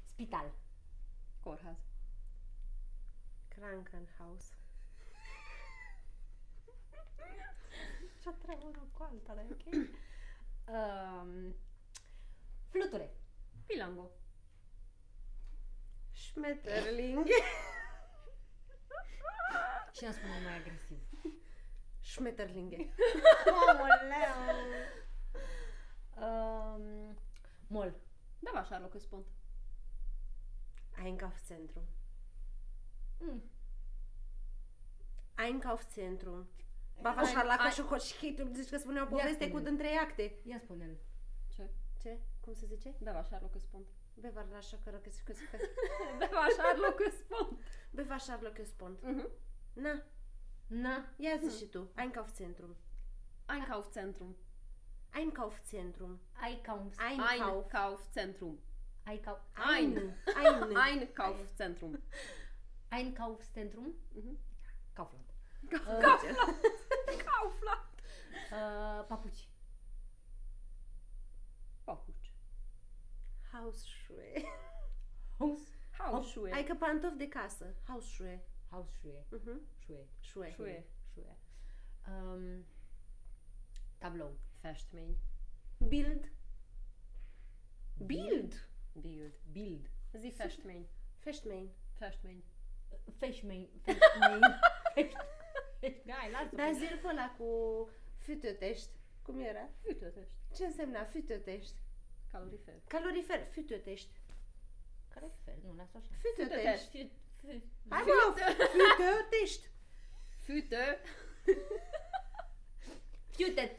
Spital. Corhaz. Krankenhaus. Ce-a treabă una cu alta, dar e ok? Fluture. Pilango. Schmetterling. Și am spune mai agresiv. Schmetterlinge. Aoleu! Mol. Da, va, Sherlock spun. Einkaufszentrum. Einkaufszentrum. Bava șarlaca și hoșchitul, zici că spune o poveste cu din 3 acte. Ia spune-l. Ce? Ce? Cum se zice? Da, va, Sherlock spun. Beva la șacără că se Da, va, Sherlock spun. Beva Sherlock spun. Mhm. Na, Na. ia zi și tu. Einkaufszentrum. Einkaufzentrum. Einkaufszentrum. Einkaufzentrum. Einkaufzentrum. Einkaufszentrum. Mhm. Kaufland. Kaufland. Papuci. Papuci. Hausschuhe. Hausschuhe. Adică pantofi de casă. Hausschuhe. Hausschuhe. Schuhe. Schuhe. Schuhe. Schuhe. Tablou. Festmény. Bild. Bild. Bild. Zi festmény. Festmény. Festmény. Feșmei. Hai, lasă. Dar zi-l pe ăla cu fütötești. Cum era? Fűtőtest. Ce însemna fütötești? Calorifer. Calorifer. Fütötești. Care fel? Nu, lasă așa. Fütötești. Fűtőtest. Hai mă, fütötești. Fűtő. Fiute.